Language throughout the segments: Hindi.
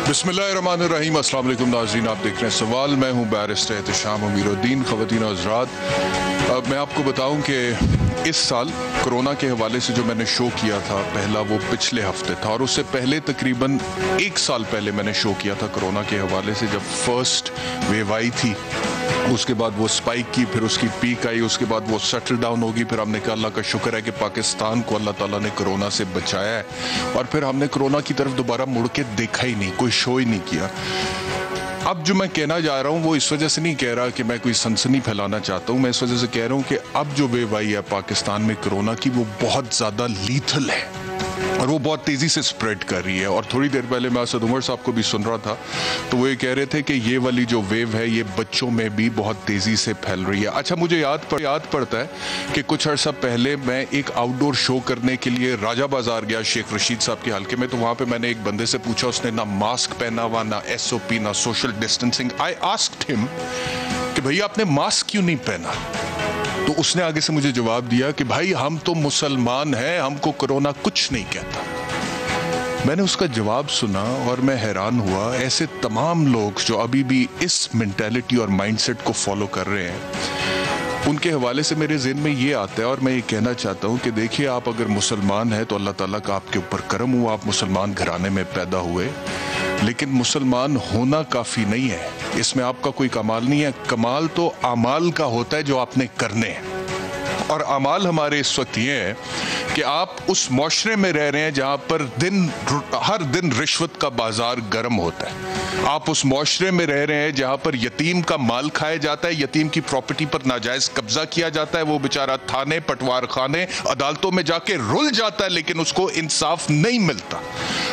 बिस्मिल्लाहिर्रहमानिर्रहीम। अस्सलाम वालेकुम नाज़रीन, आप देख रहे हैं सवाल। मैं हूं बैरिस्टर एहतशाम अमीरुद्दीन। ख़वातीन और हज़रात, अब मैं आपको बताऊं कि इस साल कोरोना के हवाले से जो मैंने शो किया था पहला, वो पिछले हफ्ते था, और उससे पहले तकरीबन 1 साल पहले मैंने शो किया था कोरोना के हवाले से, जब फर्स्ट वेव आई थी। उसके बाद वो स्पाइक की, फिर उसकी पीक आई, उसके बाद वो सेटल डाउन होगी। फिर हमने कहा अल्लाह का शुक्र है कि पाकिस्तान को अल्लाह ताला ने कोरोना से बचाया है, और फिर हमने कोरोना की तरफ दोबारा मुड़ के देखा ही नहीं, कोई शो ही नहीं किया। अब जो मैं कहना जा रहा हूँ वो इस वजह से नहीं कह रहा कि मैं कोई सनसनी फैलाना चाहता हूँ, मैं इस वजह से कह रहा हूँ कि अब जो वेव आई है पाकिस्तान में कोरोना की, वो बहुत ज़्यादा लीथल है और वो बहुत तेज़ी से स्प्रेड कर रही है। और थोड़ी देर पहले मैं असद उमर साहब को भी सुन रहा था, तो वो ये कह रहे थे कि ये वाली जो वेव है ये बच्चों में भी बहुत तेज़ी से फैल रही है। अच्छा, मुझे याद पड़ता है कि कुछ अर्सा पहले मैं एक आउटडोर शो करने के लिए राजा बाजार गया शेख रशीद साहब के हल्के में। तो वहाँ पे मैंने एक बंदे से पूछा, उसने ना मास्क पहना हुआ, ना SOP, ना social distancing. I asked him कि भैया आपने मास्क क्यों नहीं पहना? तो उसने आगे से मुझे जवाब दिया कि भाई हम तो मुसलमान हैं, हमको कोरोना कुछ नहीं कहता। मैंने उसका जवाब सुना और मैं हैरान हुआ। ऐसे तमाम लोग जो अभी भी इस मेंटालिटी और माइंडसेट को फॉलो कर रहे हैं, उनके हवाले से मेरे ज़हन में ये आता है, और मैं ये कहना चाहता हूँ कि देखिए, आप अगर मुसलमान हैं तो अल्लाह ताला का आपके ऊपर करम हुआ, आप मुसलमान घराने में पैदा हुए। लेकिन मुसलमान होना काफ़ी नहीं है, इसमें आपका कोई कमाल नहीं है। कमाल तो अमाल का होता है जो आपने करने हैं, और अमाल हमारे इस वक्त ये है कि आप उस माशरे में रह रहे हैं जहाँ पर हर दिन रिश्वत का बाजार गर्म होता है। आप उस माशरे में रह रहे हैं जहाँ पर यतीम का माल खाया जाता है, यतीम की प्रॉपर्टी पर नाजायज कब्जा किया जाता है, वो बेचारा थाने, पटवार खाने, अदालतों में जाके रुल जाता है, लेकिन उसको इंसाफ नहीं मिलता।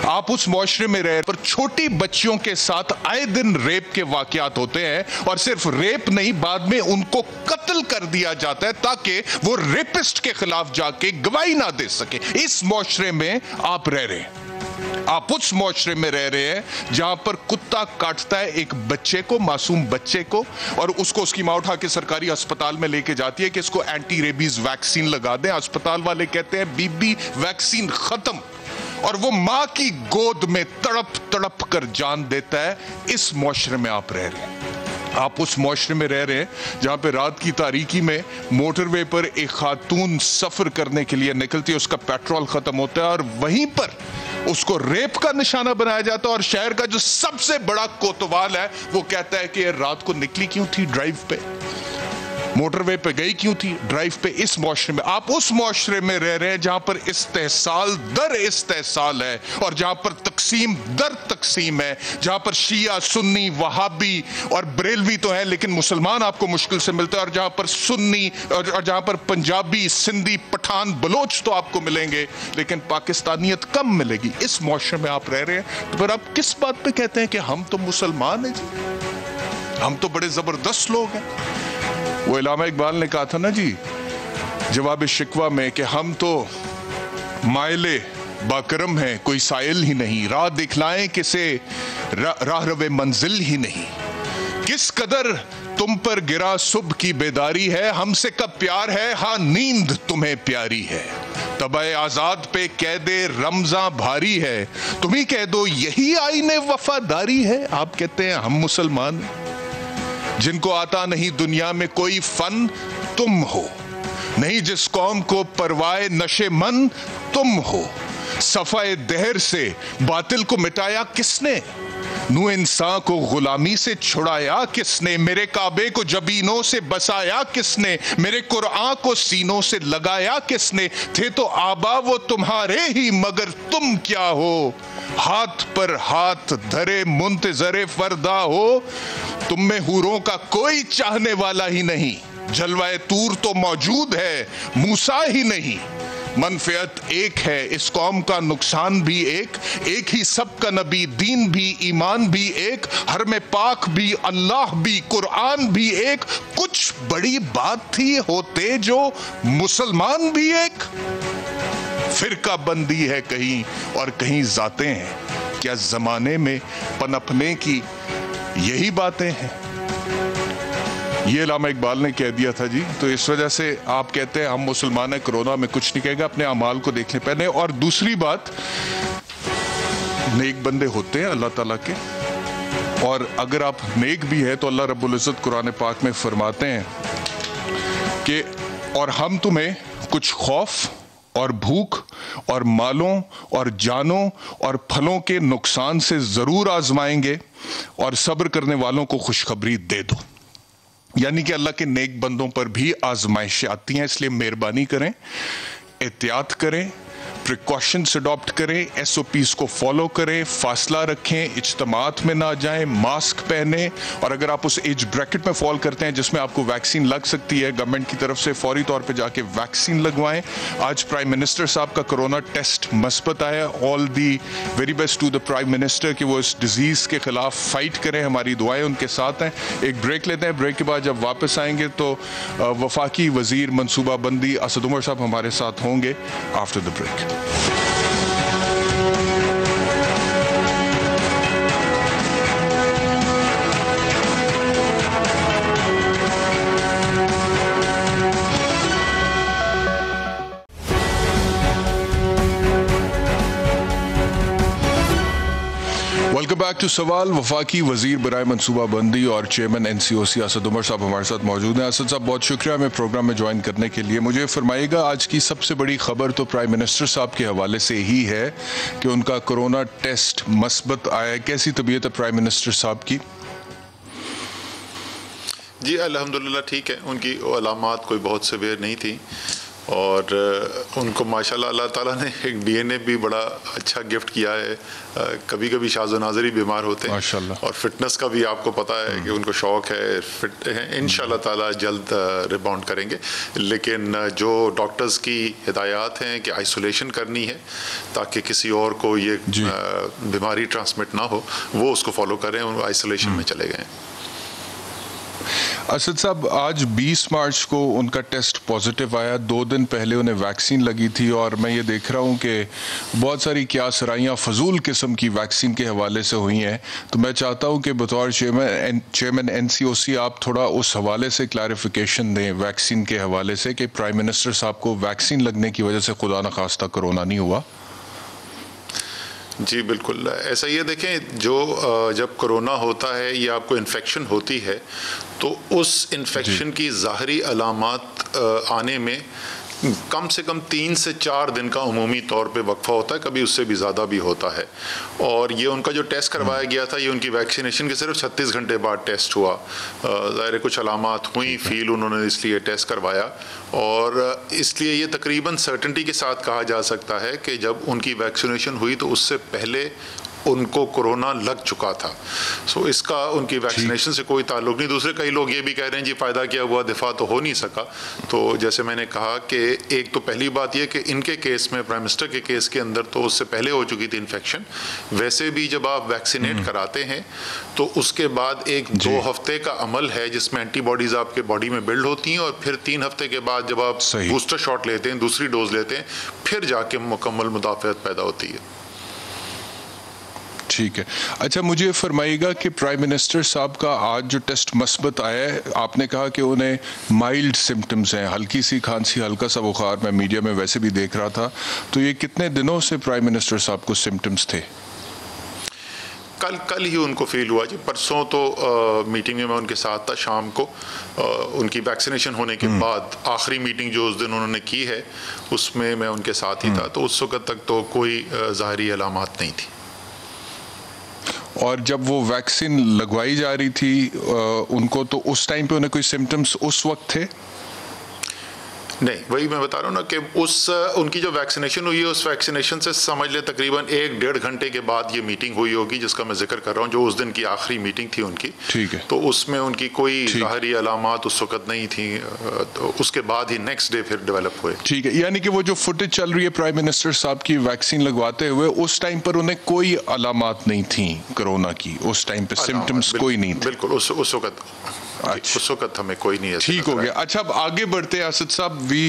आप उस माशरे में रह पर छोटी बच्चियों के साथ आए दिन रेप के वाकयात होते हैं, और सिर्फ रेप नहीं, बाद में उनको कत्ल कर दिया जाता है ताकि वो रेपिस्ट के खिलाफ जाके गवाही ना दे सके। इस माशरे में आप रह रहे हैं। आप उस माशरे में रह रहे हैं जहां पर कुत्ता काटता है एक बच्चे को, मासूम बच्चे को, और उसको उसकी मां उठा के सरकारी अस्पताल में लेके जाती है कि इसको एंटी रेबीज वैक्सीन लगा दें। अस्पताल वाले कहते हैं बीबी वैक्सीन खत्म, और वो मां की गोद में तड़प तड़प कर जान देता है। इस माशरे में आप रह रहे हैं। आप उस माशरे में रह रहे हैं जहां पे रात की तारीकी में मोटरवे पर एक खातून सफर करने के लिए निकलती है, उसका पेट्रोल खत्म होता है और वहीं पर उसको रेप का निशाना बनाया जाता है। और शहर का जो सबसे बड़ा कोतवाल है वो कहता है कि रात को निकली क्यों थी ड्राइव पे, मोटरवे पे गई क्यों थी ड्राइव पे। इस माशरे में आप उस माशरे में रह रहे हैं जहां पर इस्तेहसाल दर इस्तेहसाल है, और जहां पर तकसीम दर तकसीम है, जहां पर शिया, सुन्नी, वहाबी और बरेलवी तो है, लेकिन मुसलमान आपको मुश्किल से मिलता है, और जहां पर सुन्नी और जहां पर पंजाबी, सिंधी, पठान, बलोच तो आपको मिलेंगे, लेकिन पाकिस्तानियत कम मिलेगी। इस माशरे में आप रह रहे हैं, तो फिर आप किस बात पे कहते हैं कि हम तो मुसलमान हैं जी, हम तो बड़े जबरदस्त लोग हैं। वो इलामा इकबाल ने कहा था ना जी जवाब शिकवा में कि हम तो मायले बाकरम हैं, कोई साइल ही नहीं, राह दिखलाएं किसे राह रवे मंजिल ही नहीं। किस कदर तुम पर गिरा सुबह की बेदारी है, हमसे कब प्यार है, हाँ नींद तुम्हें प्यारी है। तबे आजाद पे कैदे रमजा भारी है, तुम ही कह दो यही आईने वफादारी है। आप कहते हैं हम मुसलमान हैं। जिनको आता नहीं दुनिया में कोई फन तुम हो, नहीं जिस कौम को परवाए नशे मन तुम हो। सफाए दहर से बातिल को मिटाया किसने, नू इंसान को गुलामी से छुड़ाया किसने। मेरे काबे को जबीनों से बसाया किसने, मेरे कुरान को सीनों से लगाया किसने। थे तो आबा वो तुम्हारे ही मगर तुम क्या हो, हाथ पर हाथ धरे मुंतजरे फरदा हो। तुम में हूरों का कोई चाहने वाला ही नहीं, जलवाए तूर तो मौजूद है मूसा ही नहीं। मनफियत एक है इस कौम का नुकसान भी एक, एक ही सबका नबी, दीन भी, ईमान भी एक, हर में पाक भी, अल्लाह भी, कुरान भी एक। कुछ बड़ी बात थी होते जो मुसलमान भी एक। फिरका बंदी है कहीं और कहीं जाते हैं, क्या जमाने में पनपने की यही बातें हैं। ये इलामा इकबाल ने कह दिया था जी। तो इस वजह से आप कहते हैं हम मुसलमान हैं, कोरोना में कुछ नहीं कहेगा, अपने अमाल को देखने पहले। और दूसरी बात, नेक बंदे होते हैं अल्लाह ताला के, और अगर आप नेक भी है तो अल्लाह रब्बुल इज़्ज़त कुरान पाक में फरमाते हैं कि और हम तुम्हें कुछ खौफ और भूख और मालों और जानों और फलों के नुकसान से ज़रूर आजमाएंगे और सब्र करने वालों को खुशखबरी दे दो। यानी कि अल्लाह के नेक बंदों पर भी आजमाइशें आती हैं, इसलिए मेहरबानी करें, एहतियात करें, प्रिकॉशंस अडॉप्ट करें, SOPs को फॉलो करें, फासला रखें, इज्तमात में ना जाएं, मास्क पहने, और अगर आप उस एज ब्रैकेट में फॉल करते हैं जिसमें आपको वैक्सीन लग सकती है, गवर्नमेंट की तरफ से फौरी तौर पे जाके वैक्सीन लगवाएं। आज प्राइम मिनिस्टर साहब का कोरोना टेस्ट मस्बत आया। All the very best to the prime minister कि वो इस डिजीज़ के खिलाफ फाइट करें, हमारी दुआएं उनके साथ हैं। एक ब्रेक लेते हैं, ब्रेक के बाद जब वापस आएंगे तो वफाकी वजीर मनसूबा बंदी असद उमर साहब हमारे साथ होंगे after the break. Welcome back to सवाल। वफाकी वजीर बराए मनसूबा बंदी और चेयरमैन NCOC असद उमर साहब हमारे साथ मौजूद हैं। असद साहब, बहुत शुक्रिया हमें प्रोग्राम में ज्वाइन करने के लिए। मुझे फरमाइएगा, आज की सबसे बड़ी खबर तो प्राइम मिनिस्टर साहब के हवाले से ही है कि उनका कोरोना टेस्ट मस्बत आया। कैसी तबीयत है प्राइम मिनिस्टर साहब की? जी अल्हम्दुलिल्लाह ठीक है। उनकी अलामात कोई बहुत सीवियर नहीं थी और उनको माशाल्लाह अल्लाह ताला ने एक DNA भी बड़ा अच्छा गिफ्ट किया है। कभी कभी शाज़ नाज़र ही बीमार होते हैं माशाल्लाह, और फिटनेस का भी आपको पता है कि उनको शौक़ है, फिट है। इंशाल्लाह ताला जल्द रिबाउंड करेंगे। लेकिन जो डॉक्टर्स की हिदायत हैं कि आइसोलेशन करनी है ताकि किसी और को ये बीमारी ट्रांसमिट ना हो, वो उसको फॉलो करें, वो आइसोलेशन में चले गए। असद साहब, आज 20 मार्च को उनका टेस्ट पॉजिटिव आया। 2 दिन पहले उन्हें वैक्सीन लगी थी और मैं ये देख रहा हूँ कि बहुत सारी क्या सराइयाँ फजूल किस्म की वैक्सीन के हवाले से हुई हैं। तो मैं चाहता हूँ कि बतौर चेयरमैन NCOC आप थोड़ा उस हवाले से क्लैरिफिकेशन दें, वैक्सीन के हवाले से, कि प्राइम मिनिस्टर साहब को वैक्सीन लगने की वजह से खुदा न खास्ता कोरोना नहीं हुआ। जी बिल्कुल ऐसा ही है। देखें, जो जब कोरोना होता है या आपको इन्फेक्शन होती है तो उस इन्फेक्शन की ज़ाहरी अलामात आने में कम से कम 3 से 4 दिन का उमूमी तौर पे वक्फा होता है, कभी उससे भी ज़्यादा भी होता है। और ये उनका जो टेस्ट करवाया गया था, ये उनकी वैक्सीनेशन के सिर्फ 36 घंटे बाद टेस्ट हुआ। ज़ाहिर कुछ अलामात हुई, फील उन्होंने इसलिए टेस्ट करवाया, और इसलिए ये तकरीबन सर्टेनिटी के साथ कहा जा सकता है कि जब उनकी वैक्सीनेशन हुई तो उससे पहले उनको कोरोना लग चुका था। सो इसका उनकी वैक्सीनेशन से कोई ताल्लुक नहीं। दूसरे कई लोग ये भी कह रहे हैं जी फ़ायदा क्या हुआ, दिफा तो हो नहीं सका। तो जैसे मैंने कहा कि एक तो पहली बात यह कि इनके केस में, प्राइम मिनिस्टर के केस के अंदर तो उससे पहले हो चुकी थी इन्फेक्शन। वैसे भी जब आप वैक्सीनेट कराते हैं तो उसके बाद 1-2 हफ्ते का अमल है जिसमें एंटीबॉडीज़ आपके बॉडी में बिल्ड होती हैं, और फिर 3 हफ्ते के बाद जब आप बूस्टर शॉट लेते हैं, दूसरी डोज लेते हैं, फिर जाके मुकम्मल मुदाफ़अत पैदा होती है। ठीक है। अच्छा, मुझे फरमाइएगा कि प्राइम मिनिस्टर साहब का आज जो टेस्ट मस्बत आया है, आपने कहा कि उन्हें माइल्ड सिम्टम्स हैं, हल्की सी खांसी, हल्का सा बुखार, मैं मीडिया में वैसे भी देख रहा था। तो ये कितने दिनों से प्राइम मिनिस्टर साहब को सिम्टम्स थे? कल ही उनको फील हुआ जी। परसों तो मीटिंग में मैं उनके साथ था शाम को। उनकी वैक्सीनेशन होने के बाद आखिरी मीटिंग जो उस दिन उन्होंने की है उसमें मैं उनके साथ ही था। तो उस वक्त तक तो कोई ज़ाहरी अलामात नहीं थी। और जब वो वैक्सीन लगवाई जा रही थी उनको, तो उस टाइम पे उन्हें कोई सिम्टम्स उस वक्त थे? नहीं, वही मैं बता रहा हूँ ना कि उनकी जो वैक्सीनेशन हुई है, उस वैक्सीनेशन से समझ ले तकरीबन 1-1.5 घंटे के बाद ये मीटिंग हुई होगी जिसका मैं जिक्र कर रहा हूँ, जो उस दिन की आखिरी मीटिंग थी उनकी। ठीक है। तो उसमें उनकी कोई ज़ाहरी अलामात उस वक्त नहीं थी, तो उसके बाद ही नेक्स्ट डे फिर डेवलप हुए। ठीक है। यानी कि वो जो फुटेज चल रही है प्राइम मिनिस्टर साहब की वैक्सीन लगवाते हुए, उस टाइम पर उन्हें कोई अलामात नहीं थी कोरोना की? उस टाइम पे सिम्टम्स कोई नहीं थे? बिल्कुल, उस वक्त अच्छा। उस वक्त हमें कोई नहीं, ठीक हो गया। अच्छा, अब आगे बढ़ते हैं असद साहब। We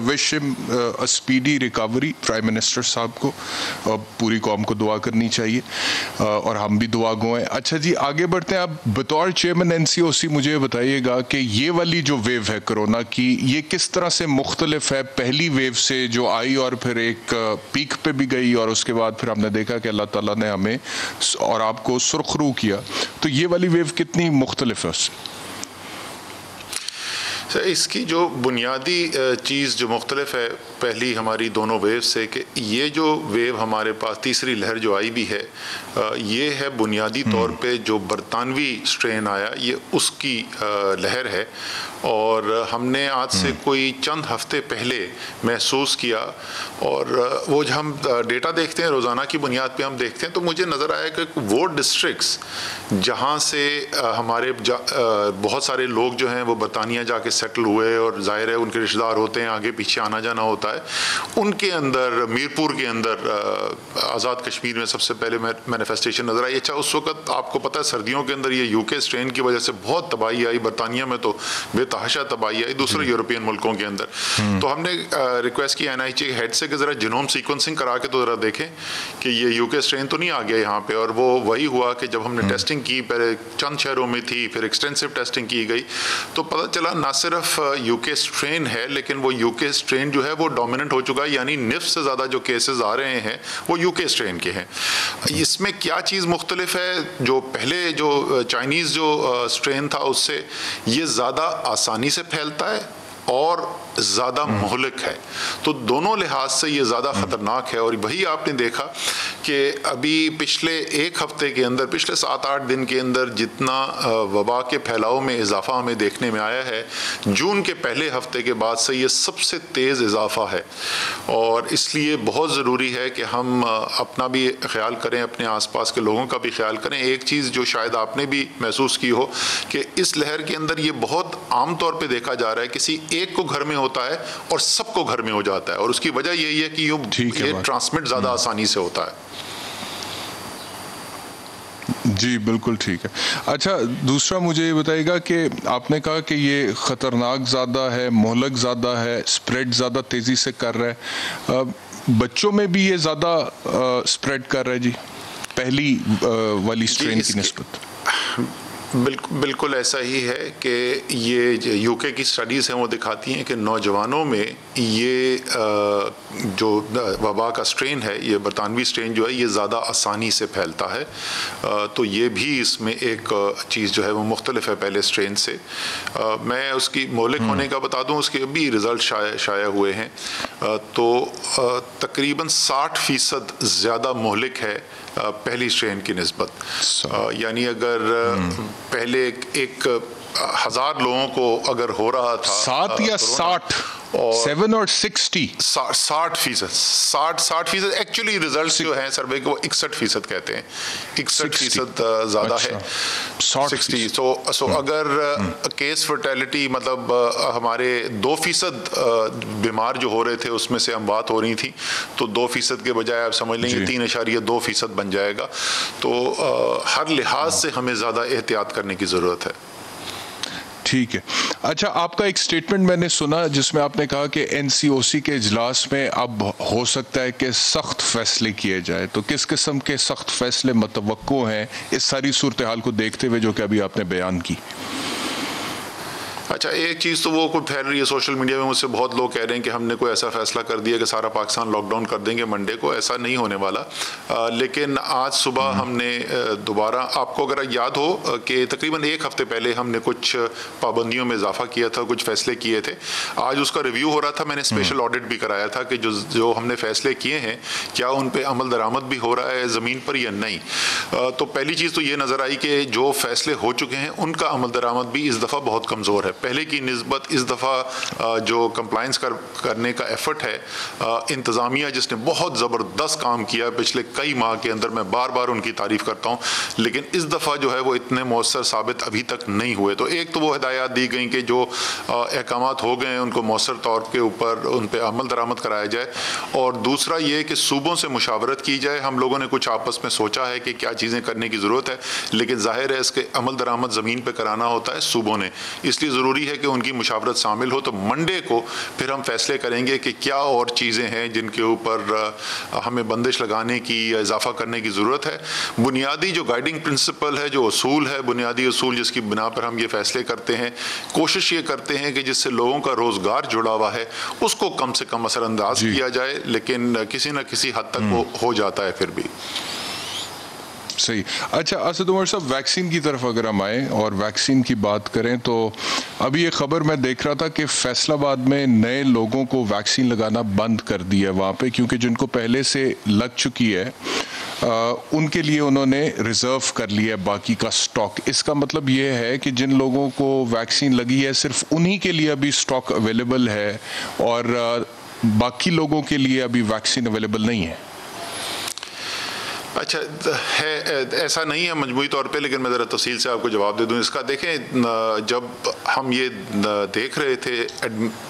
wish him a speedy recovery, prime minister साहब को, पूरी कौम को दुआ करनी चाहिए और हम भी दुआ गो हैं। अच्छा जी, आगे बढ़ते हैं। अब बतौर चेयरमैन NCOC मुझे बताइएगा कि ये वाली जो वेव है कोरोना की, ये किस तरह से मुख्तलिफ है पहली वेव से जो आई और फिर एक पीक पे भी गई और उसके बाद फिर हमने देखा कि अल्लाह ताला ने हमें और आपको सुरखरू किया, तो ये वाली वेव कितनी मुख्तलिफ है उससे? इसकी जो बुनियादी चीज़ जो मुख्तलिफ है पहली हमारी दोनों वेव से, कि ये जो वेव हमारे पास तीसरी लहर जो आई भी है, ये है बुनियादी तौर पे जो बरतानवी स्ट्रेन आया, ये उसकी लहर है। और हमने आज से कोई चंद हफ्ते पहले महसूस किया, और वो जब हम डेटा देखते हैं रोज़ाना की बुनियाद पे हम देखते हैं, तो मुझे नज़र आया कि वो डिस्ट्रिक्ट्स जहाँ से हमारे बहुत सारे लोग जो हैं वो बरतानिया जाके सेटल हुए, और जाहिर है उनके रिश्तेदार होते हैं, आगे पीछे आना जाना होता है, उनके अंदर मीरपुर के अंदर आज़ाद कश्मीर में सबसे पहले मैनिफेस्टेशन नज़र आई। अच्छा, उस वक्त आपको पता है सर्दियों के अंदर ये UK स्ट्रेन की वजह से बहुत तबाही आई, बरतानिया में तो बेतहाशा तबाही आई, दूसरे यूरोपियन मुल्कों के अंदर। तो हमने रिक्वेस्ट की NIH के हेड से कि ज़रा जिनोम सीक्वेंसिंग करा के तो ज़रा देखें कि ये UK स्ट्रेन तो नहीं आ गया यहाँ पे। और वो वही हुआ कि जब हमने टेस्टिंग की, पहले चंद शहरों में थी, फिर एक्सटेंसिव टेस्टिंग की गई, तो पता चला ना सिर्फ UK स्ट्रेन है, लेकिन वो UK स्ट्रेन जो है वो डोमिनेंट हो चुका है, यानी निफ्स से ज़्यादा जो केसेस आ रहे हैं वो UK स्ट्रेन के हैं। इसमें क्या चीज़ मुख्तलिफ है, जो पहले जो चाइनीज़ जो स्ट्रेन था उससे ये ज़्यादा आसानी से फैलता है और ज़्यादा मोहलिक है, तो दोनों लिहाज से ये ज़्यादा ख़तरनाक है। और वही आपने देखा कि अभी पिछले एक हफ़्ते के अंदर, पिछले 7-8 दिन के अंदर जितना वबा के फैलाव में इजाफ़ा हमें देखने में आया है, जून के पहले हफ़्ते के बाद से ये सबसे तेज़ इजाफ़ा है। और इसलिए बहुत ज़रूरी है कि हम अपना भी ख्याल करें, अपने आसपास के लोगों का भी ख्याल करें। एक चीज़ जो शायद आपने भी महसूस की हो कि इस लहर के अंदर ये बहुत आम तौर पर देखा जा रहा है, किसी एक को घर में होता है और सबको घर में हो जाता है, और उसकी वजह यही है कि ये ट्रांसमिट ज़्यादा आसानी से होता है। जी बिल्कुल ठीक है। अच्छा, दूसरा मुझे ये बताइएगा कि आपने कहा कि ये ख़तरनाक ज़्यादा है, मोहलक ज़्यादा है, स्प्रेड ज़्यादा तेज़ी से कर रहा है, बच्चों में भी ये ज़्यादा स्प्रेड कर रहा है जी पहली वाली स्ट्रेन की निस्बत? बिल्कुल ऐसा ही है कि ये UK की स्टडीज़ हैं वो दिखाती हैं कि नौजवानों में ये जो वबा का स्ट्रेन है, ये बरतानवी स्ट्रेन जो है, ये ज़्यादा आसानी से फैलता है। तो ये भी इसमें एक चीज़ जो है वो मुख्तलिफ है पहले स्ट्रेन से। मैं उसकी मौलिक होने का बता दूं, उसके भी रिज़ल्ट शाया हुए हैं, तो तकरीबन 60% ज़्यादा मौलिक है पहली स्ट्रेन की निस्बत। यानी अगर पहले एक 1000 लोगों को अगर हो रहा था 7 या 60 और 7 और 60 60% एक्चुअली रिजल्ट्स जो हैं सर्वे के वो 61% कहते हैं, 61% ज़्यादा है 60। सो अगर केस फर्टेलिटी मतलब हमारे 2% बीमार जो हो रहे थे उसमें से हम बात हो रही थी, तो 2% के बजाय आप समझ लेंगे 3.2% बन जाएगा। तो हर लिहाज से हमें ज़्यादा एहतियात करने की ज़रूरत है। ठीक है। अच्छा, आपका एक स्टेटमेंट मैंने सुना जिसमें आपने कहा कि NCOC के इजलास में अब हो सकता है कि सख्त फैसले किए जाए, तो किस किस्म के सख्त फैसले मतवक्को हैं इस सारी सूरत हाल को देखते हुए जो कि अभी आपने बयान की? अच्छा, एक चीज़ तो वो कोई फैल रही है सोशल मीडिया में, मुझसे बहुत लोग कह रहे हैं कि हमने कोई ऐसा फैसला कर दिया कि सारा पाकिस्तान लॉकडाउन कर देंगे मंडे को। ऐसा नहीं होने वाला। लेकिन आज सुबह हमने दोबारा, आपको अगर याद हो कि तकरीबन एक हफ़्ते पहले हमने कुछ पाबंदियों में इजाफा किया था, कुछ फ़ैसले किए थे। आज उसका रिव्यू हो रहा था, मैंने स्पेशल ऑडिट भी कराया था कि जो हमने फ़ैसले किए हैं क्या उन पर अमल दरामद भी हो रहा है ज़मीन पर या नहीं। तो पहली चीज़ तो ये नज़र आई कि जो फ़ैसले हो चुके हैं उनका अमल दरामद भी इस दफ़ा बहुत कमज़ोर है। पहले की निस्बत इस दफ़ा जो कंप्लाइंस करने का एफर्ट है, इंतज़ामिया जिसने बहुत ज़बरदस्त काम किया पिछले कई माह के अंदर, मैं बार बार उनकी तारीफ़ करता हूँ, लेकिन इस दफ़ा जो है वो इतने मौसर साबित अभी तक नहीं हुए। तो एक तो वो हिदायत दी गई कि जो अहकामात हो गए हैं उनको मौसर तौर के ऊपर उन पर अमल दरामद कराया जाए, और दूसरा ये कि सूबों से मुशावरत की जाए। हम लोगों ने कुछ आपस में सोचा है कि क्या चीज़ें करने की ज़रूरत है, लेकिन जाहिर है इसके अमल दरामद ज़मीन पर कराना होता है सूबों ने, इसलिए ज़रूरी है कि उनकी मुशावरत शामिल हो। तो मंडे को फिर हम फैसले करेंगे कि क्या और चीज़ें हैं जिनके ऊपर हमें बंदिश लगाने की या इजाफा करने की ज़रूरत है। बुनियादी जो गाइडिंग प्रिंसिपल है, जो उसूल है, बुनियादी उसूल जिसकी बिना पर हम ये फैसले करते हैं, कोशिश ये करते हैं कि जिससे लोगों का रोज़गार जुड़ा हुआ है उसको कम से कम असरअंदाज किया जाए, लेकिन किसी न किसी हद तक वो हो जाता है फिर भी। सही। अच्छा असद उमर साहब, वैक्सीन की तरफ अगर हम आए और वैक्सीन की बात करें तो अभी ये खबर मैं देख रहा था कि फैसलाबाद में नए लोगों को वैक्सीन लगाना बंद कर दिया है वहाँ पे, क्योंकि जिनको पहले से लग चुकी है उनके लिए उन्होंने रिज़र्व कर लिया है बाकी का स्टॉक। इसका मतलब ये है कि जिन लोगों को वैक्सीन लगी है सिर्फ उन्हीं के लिए अभी स्टॉक अवेलेबल है और बाकी लोगों के लिए अभी वैक्सीन अवेलेबल नहीं है। अच्छा है, ऐसा नहीं है मजमूई तौर पे, लेकिन मैं ज़रा तफसील से आपको जवाब दे दूं इसका। देखें, जब हम ये देख रहे थे,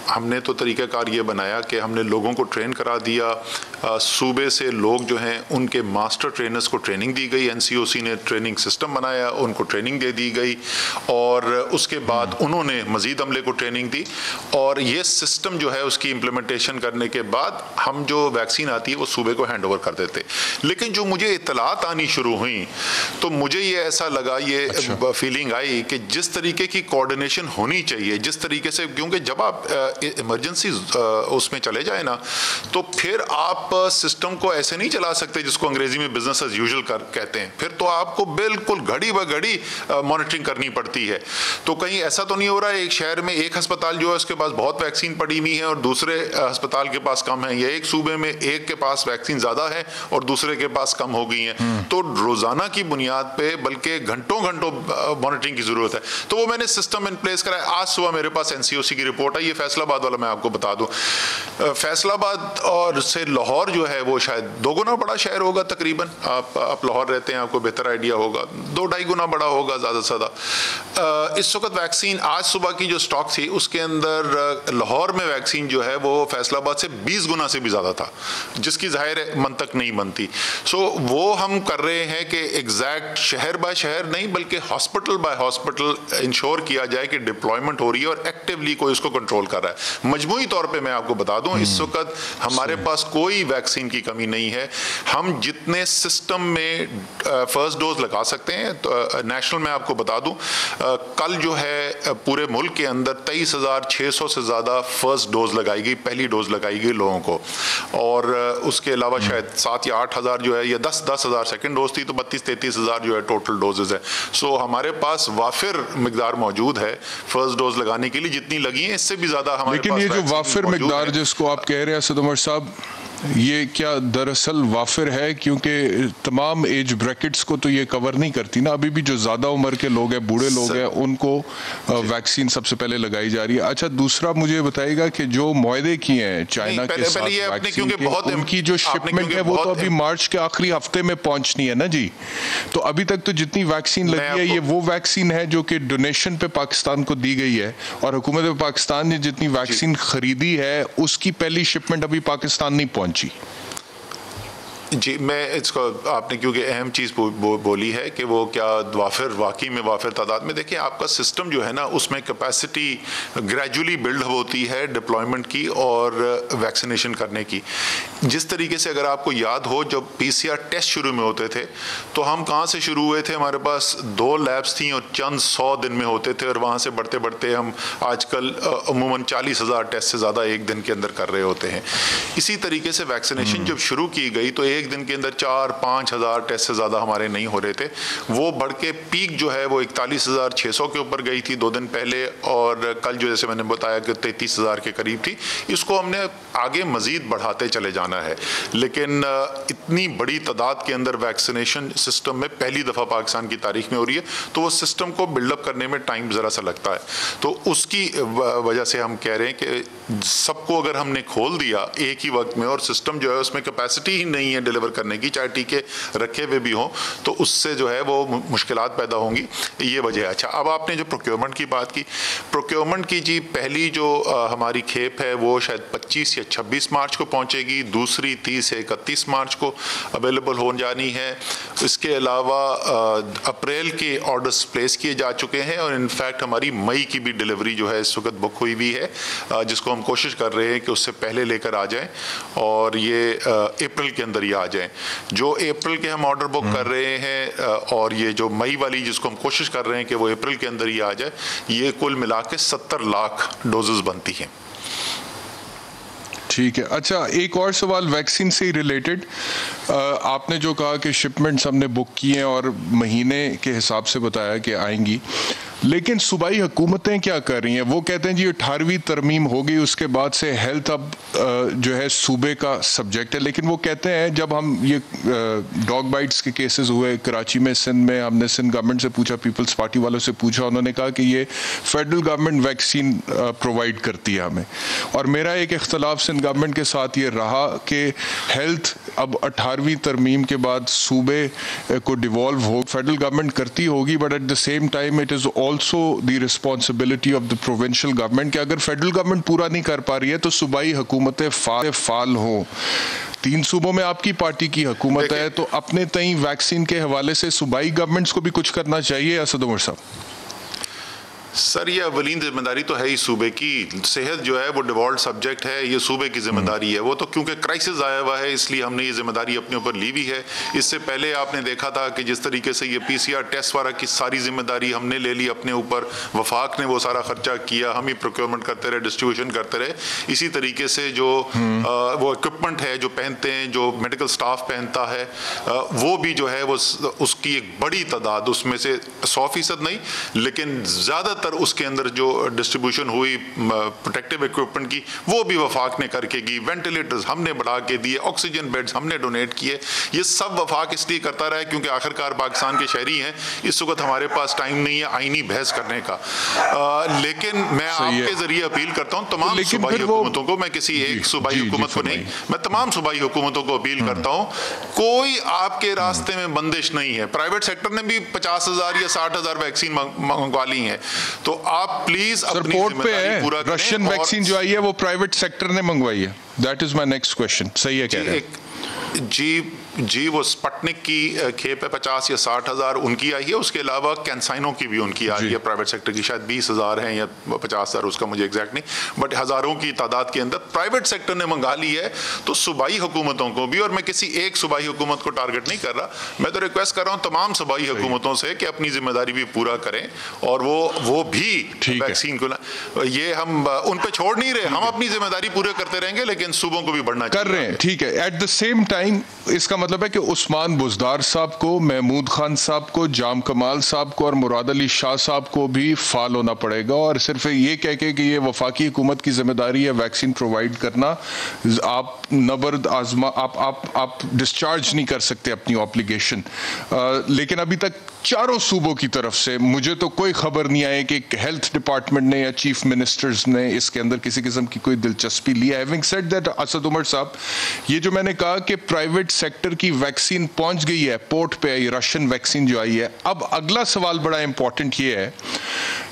हमने तो तरीक़ाकार ये बनाया कि हमने लोगों को ट्रेन करा दिया, सूबे से लोग जो हैं उनके मास्टर ट्रेनर्स को ट्रेनिंग दी गई, NCOC ने ट्रेनिंग सिस्टम बनाया, उनको ट्रेनिंग दे दी गई, और उसके बाद उन्होंने मज़ीद अमले को ट्रेनिंग दी, और ये सिस्टम जो है उसकी इम्प्लीमेंटेशन करने के बाद हम जो वैक्सीन आती है वो सूबे को हैंड ओवर कर देते। लेकिन जो मुझे इत्तलात आनी शुरू हुई तो मुझे ये ऐसा लगा, ये फीलिंग आई कि जिस तरीके की कोऑर्डिनेशन होनी चाहिए, जिस तरीके से, क्योंकि जब आप इमरजेंसी उसमें चले जाए ना तो फिर आप सिस्टम को ऐसे नहीं चला सकते जिसको अंग्रेजी में बिजनेस एज यूजुअल कहते हैं। फिर तो आपको बिल्कुल घड़ी ब घड़ी मॉनिटरिंग करनी पड़ती है। तो कहीं ऐसा तो नहीं हो रहा है एक शहर में एक अस्पताल जो है उसके पास बहुत वैक्सीन पड़ी हुई है और दूसरे अस्पताल के पास कम है, या एक सूबे में एक के पास वैक्सीन ज़्यादा है और दूसरे के पास कम हो गई है। तो रोज़ाना की बुनियाद पे बल्कि घंटों घंटों मॉनिटरिंग की ज़रूरत है। तो वो मैंने सिस्टम इन प्लेस कराया। आज सुबह मेरे पास NCOC की रिपोर्ट आई, ये फैसलाबाद वाला मैं आपको बता दूं, फैसलाबाद और से लाहौर जो है वो शायद 2 गुना बड़ा शहर होगा तकरीबन। आप लाहौर रहते हैं, आपको बेहतर आइडिया होगा, 2-2.5 गुना बड़ा होगा ज़्यादा से ज़्यादा। इस वक्त वैक्सीन आज सुबह की जो स्टॉक थी उसके अंदर लाहौर में वैक्सीन जो है वो फैसलाबाद से 20 गुना से भी ज़्यादा था, जिसकी ज़ाहिर मंतक नहीं बनती। सो वो हम कर रहे हैं कि एग्जैक्ट शहर बाय शहर नहीं बल्कि हॉस्पिटल बाय हॉस्पिटल इंश्योर किया जाए कि डिप्लॉयमेंट हो रही है और एक्टिवली कोई इसको कंट्रोल कर रहा है। मजमूई तौर पे मैं आपको बता दूं, इस वक्त हमारे पास कोई वैक्सीन की कमी नहीं है। हम जितने सिस्टम में फर्स्ट डोज लगा सकते हैं, तो नेशनल में आपको बता दूं कल जो है पूरे मुल्क के अंदर 23,600 से ज़्यादा फर्स्ट डोज लगाई गई, पहली डोज लगाई गई लोगों को, और उसके अलावा शायद 7 या 8 हज़ार जो है, या 10 हज़ार सेकेंड डोज थी, तो 32-33 हज़ार जो है टोटल डोजेज है। सो हमारे पास वाफिर मिकदार मौजूद है फर्स्ट डोज लगाने के लिए, जितनी लगी है इससे भी ज़्यादा हमारे पास। लेकिन ये जो वाफिर मिकदार जिसको आप कह रहे हैं असद उमर साहब, ये क्या दरअसल वाफिर है? क्योंकि तमाम एज ब्रैकेट्स को तो ये कवर नहीं करती ना। अभी भी जो ज़्यादा उम्र के लोग हैं, बूढ़े लोग हैं, उनको वैक्सीन सबसे पहले लगाई जा रही है। अच्छा, दूसरा मुझे बताइएगा कि जो मुआहदे किए हैं चाइना के साथ वैक्सीन के, उनकी जो शिपमेंट है वो तो अभी मार्च के आखिरी हफ्ते में पहुंचनी है ना जी। तो अभी तक तो जितनी वैक्सीन लगी है ये वो वैक्सीन है जो कि डोनेशन पे पाकिस्तान को दी गई है, और हुकूमत पाकिस्तान ने जितनी वैक्सीन खरीदी है उसकी पहली शिपमेंट अभी पाकिस्तान नहीं पहुंची। जी, मैं इसको, आपने क्योंकि अहम चीज़ बोली है कि वो क्या वाफिर, वाकई में वाफिर तादाद में, देखिए आपका सिस्टम जो है ना उसमें कैपेसिटी ग्रेजुअली बिल्ड होती है डिप्लॉयमेंट की और वैक्सीनेशन करने की। जिस तरीके से अगर आपको याद हो जब PCR टेस्ट शुरू में होते थे तो हम कहाँ से शुरू हुए थे, हमारे पास 2 लैब्स थी और चंद 100 दिन में होते थे, और वहाँ से बढ़ते बढ़ते हम आजकल अमूमन 40,000 टेस्ट से ज़्यादा एक दिन के अंदर कर रहे होते हैं। इसी तरीके से वैक्सीनेशन जब शुरू की गई तो एक एक दिन के अंदर 4-5 हज़ार टेस्ट से ज़्यादा हमारे नहीं हो रहे थे। वो बढ़ के पीक जो है वो 41,600 के ऊपर गई थी 2 दिन पहले, और कल जो जैसे मैंने बताया कि 33,000 के करीब थी। इसको हमने आगे मज़ीद बढ़ाते चले जाना है, लेकिन इतनी बड़ी तादाद के अंदर वैक्सीनेशन सिस्टम में पहली दफ़ा पाकिस्तान की तारीख में हो रही है, तो वो सिस्टम को बिल्डअप करने में टाइम ज़रा सा लगता है। तो उसकी वजह से हम कह रहे हैं कि सबको अगर हमने खोल दिया एक ही वक्त में, और सिस्टम जो है उसमें कैपेसिटी ही नहीं है डिलीवर करने की, चाहे टीके रखे हुए भी हों, तो उससे जो है वो मुश्किलात पैदा होंगी। ये वजह है। अच्छा, अब आपने जो प्रोक्योरमेंट की बात की, प्रोक्योरमेंट की जी पहली जो हमारी खेप है वो शायद 25 या 26 मार्च को पहुंचेगी, दूसरी 30 से 31 मार्च को अवेलेबल हो जानी है। इसके अलावा अप्रैल के ऑर्डर्स प्लेस किए जा चुके हैं, और इनफैक्ट हमारी मई की भी डिलीवरी जो है इस वक्त बुक हुई हुई है, जिसको हम कोशिश कर रहे हैं कि उससे पहले लेकर आ जाएं और ये अप्रैल के अंदर ही आ जाएं। जो अप्रैल के हम ऑर्डर बुक कर रहे हैं और ये जो मई वाली जिसको हम कोशिश कर रहे हैं कि वो अप्रैल के अंदर ही आ जाए, ये कुल मिला के 70 लाख डोजेस बनती हैं। ठीक है। अच्छा, एक और सवाल वैक्सीन से ही रिलेटेड, आपने जो कहा कि शिपमेंट्स हमने बुक किए हैं और महीने के हिसाब से बताया कि आएंगी, लेकिन सूबाई हुकूमतें क्या कर रही हैं? वो कहते हैं जी 18वीं तरमीम हो गई, उसके बाद से हेल्थ अब जो है सूबे का सब्जेक्ट है, लेकिन वो कहते हैं जब हम ये डॉग बाइट्स के केसेस हुए कराची में, सिंध में, हमने सिंध गवर्नमेंट से पूछा, पीपल्स पार्टी वालों से पूछा, उन्होंने कहा कि ये फेडरल गवर्नमेंट वैक्सीन प्रोवाइड करती है हमें। और मेरा एक इख्तलाफ सिंध गवर्नमेंट के साथ ये रहा कि हेल्थ अब 18वीं तरमीम के बाद सूबे को डिवॉल्व हो, फेडरल गवर्नमेंट करती होगी, but at the same time it is also the responsibility of the provincial government कि अगर फेडरल गवर्नमेंट पूरा नहीं कर पा रही है तो सूबाई हुकूमतें फाल हों। 3 सूबों में आपकी पार्टी की हुकूमत है, तो अपने तई वैक्सीन के हवाले से सूबाई गवर्नमेंट्स को भी कुछ करना चाहिए। असद उमर साहब, सर, ये अवलीन जिम्मेदारी तो है ही सूबे की। सेहत जो है वो डिवॉल्व सब्जेक्ट है, ये सूबे की जिम्मेदारी है। वो तो क्योंकि क्राइसिस आया हुआ है इसलिए हमने ये जिम्मेदारी अपने ऊपर ली हुई है। इससे पहले आपने देखा था कि जिस तरीके से ये PCR टेस्ट वाला की सारी जिम्मेदारी हमने ले ली अपने ऊपर, वफाक ने वो सारा खर्चा किया, हम ही प्रोक्योरमेंट करते रहे, डिस्ट्रीब्यूशन करते रहे। इसी तरीके से जो वो इक्विपमेंट है जो पहनते हैं, जो मेडिकल स्टाफ पहनता है, वो भी जो है वो उसकी एक बड़ी तादाद, उसमें से 100% नहीं लेकिन ज़्यादा उसके अंदर जो डिस्ट्रीब्यूशन हुई प्रोटेक्टिव इक्विपमेंट की, वो भी वफाक ने करके की। वेंटिलेटर्स हमने बढ़ा के दिए, ऑक्सीजन बेड्स हमने डोनेट किए। ये सब वफाक इसलिए करता रहा है क्योंकि आखिरकार पाकिस्तान के शहरी हैं, इस वक्त हमारे पास टाइम नहीं है आईनी बहस करने का। लेकिन मैं आपके जरिए अपील करता हूँ तमाम सूबाई हुकूमतों को, मैं किसी एक सूबाई हुकूमत को नहीं, मैं तमाम सूबाई हुकूमतों को अपील करता हूँ, कोई आपके रास्ते में बंदिश नहीं है। प्राइवेट सेक्टर ने भी 50,000 या 60,000 वैक्सीन मंगवा ली है, तो आप प्लीज अपनी जिम्मेदारी पूरा करें। रशियन वैक्सीन जो आई है वो प्राइवेट सेक्टर ने मंगवाई है। That is my next question. सही है कह रहे हैं जी, वो स्पुतनिक की खेप है 50 या 60,000 उनकी आई है। उसके अलावा कैंसाइनो की भी उनकी आई है प्राइवेट सेक्टर की, शायद 20,000 हैं या 50,000, उसका मुझे एग्जैक्ट नहीं, बट हज़ारों की तादाद के अंदर प्राइवेट सेक्टर ने मंगा ली है। तो सूबाई हुकूमतों को भी, और मैं किसी एक सूबाई हुकूमत को टारगेट नहीं कर रहा, मैं तो रिक्वेस्ट कर रहा हूँ तमाम सूबाई हुकूमतों से कि अपनी जिम्मेदारी भी पूरा करें और वो भी वैक्सीन को, ये हम उन पर छोड़ नहीं रहे, हम अपनी जिम्मेदारी पूरे करते रहेंगे, लेकिन सूबों को भी बढ़ना कर रहे हैं। ठीक है। एट द सेम टाइम इसका मतलब है कि उस्मान बुज़दार साहब को, महमूद खान साहब को, जाम कमाल साहब को और मुराद अली शाह साहब को भी फाल होना पड़ेगा, और सिर्फ ये कह के कि ये वफाकी हुकूमत की जिम्मेदारी है वैक्सीन प्रोवाइड करना, आप नबर्द आजमा आप डिस्चार्ज नहीं कर सकते अपनी ऑब्लिगेशन। लेकिन अभी तक चारों सूबों की तरफ से मुझे तो कोई खबर नहीं आई कि हेल्थ डिपार्टमेंट ने या चीफ मिनिस्टर्स ने इसके अंदर किसी किस्म की कोई दिलचस्पी ली है। Having said that, Asad Umar साहब, ये जो मैंने कहा कि प्राइवेट सेक्टर की वैक्सीन पहुंच गई है पोर्ट पे, ये रशियन वैक्सीन जो आई है, अब अगला सवाल बड़ा इंपॉर्टेंट ये है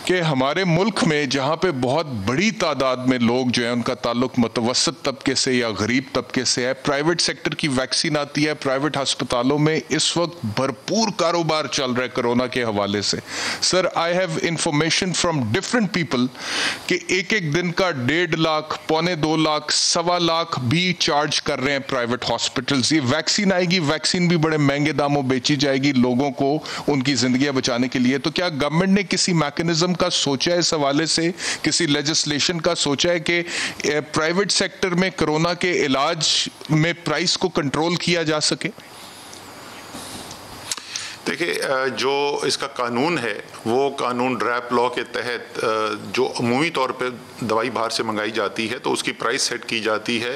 कि हमारे मुल्क में जहां पे बहुत बड़ी तादाद में लोग जो है उनका ताल्लुक मुतवसत तबके से या गरीब तबके से है, प्राइवेट सेक्टर की वैक्सीन आती है, प्राइवेट अस्पतालों में इस वक्त भरपूर कारोबार चल रहा है कोरोना के हवाले से। Sir, I have information from different people कि एक दिन का 1.5 लाख, 1.25 लाख, 1.25 लाख भी चार्ज कर रहे हैं प्राइवेट हॉस्पिटल्स। ये वैक्सीन आएगी, वैक्सीन भी बड़े महंगे दामों बेची जाएगी लोगों को उनकी जिंदगियां बचाने के लिए। तो क्या गवर्नमेंट ने किसी मैकेनिज्म का सोचा है इस हवाले से, किसी लेजिस्लेशन का सोचा है कि प्राइवेट सेक्टर में कोरोना के इलाज में प्राइस को कंट्रोल किया जा सके? देखिए, जो इसका कानून है वो कानून ड्रैप लॉ के तहत जो अमूमी तौर पे दवाई बाहर से मंगाई जाती है तो उसकी प्राइस सेट की जाती है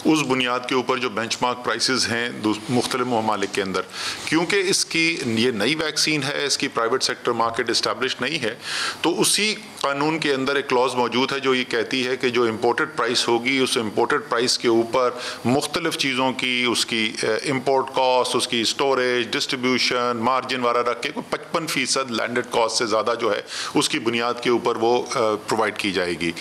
उस बुनियाद के ऊपर जो बेंचमार्क प्राइसेस हैं मुख्तलिफ ममालिक के अंदर। क्योंकि इसकी ये नई वैक्सीन है, इसकी प्राइवेट सेक्टर मार्केट इस्टेब्लिश नहीं है, तो उसी कानून के अंदर एक क्लॉज मौजूद है जो ये कहती है कि जो इम्पोर्टेड प्राइस होगी उस इम्पोर्टेड प्राइस के ऊपर मुख्तलिफ चीज़ों की, उसकी इम्पोर्ट कॉस्ट, उसकी स्टोरेज, डिस्ट्रीब्यूशन, मार्जिन वाला रख के 55% लैंडेड कॉस्ट से ज़्यादा जो है उसकी बुनियाद के ऊपर वो प्रोवाइड की जाएगी।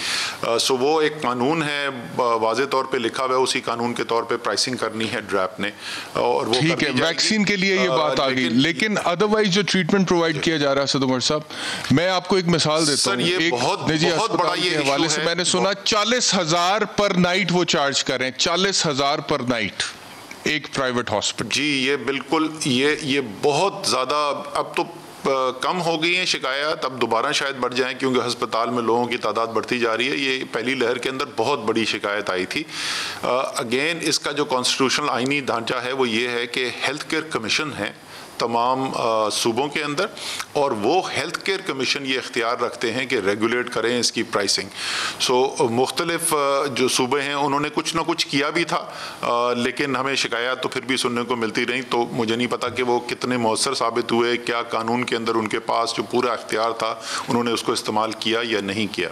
सो वो एक कानून है, वाज़े तौर पे लिखा हुआ है, उसी कानून के तौर पे प्राइसिंग करनी है ड्रैप ने, और वो ठीक है। वैक्सीन के लिए ये बात आ गई, लेकिन अदरवाइज जो ट्रीटमेंट प्रोवाइड किया जा रहा है सद उमर साहब, मैं आपको एक मिसाल देता हूँ। ये बहुत बड़ा ये हवाले से मैंने सुना 40,000 पर नाइट वो चार्ज करें, 40,000 पर नाइट एक प्राइवेट हॉस्पिटल। जी, ये बिल्कुल ये बहुत ज़्यादा अब तो कम हो गई हैं शिकायत, अब दोबारा शायद बढ़ जाएं क्योंकि अस्पताल में लोगों की तादाद बढ़ती जा रही है। ये पहली लहर के अंदर बहुत बड़ी शिकायत आई थी। अगेन इसका जो कॉन्स्टिट्यूशनल आइनी ढांचा है वो ये है कि हेल्थ केयर कमीशन है तमाम सूबों के अंदर, और वो हेल्थ केयर कमीशन ये इख्तियार रखते हैं कि रेगुलेट करें इसकी प्राइसिंग। सो मुख्तलिफ जो सूबे हैं उन्होंने कुछ ना कुछ किया भी था, लेकिन हमें शिकायत तो फिर भी सुनने को मिलती रही। तो मुझे नहीं पता कि वो कितने मौसर साबित हुए, क्या कानून के अंदर उनके पास जो पूरा इख्तियार था उन्होंने उसको इस्तेमाल किया या नहीं किया।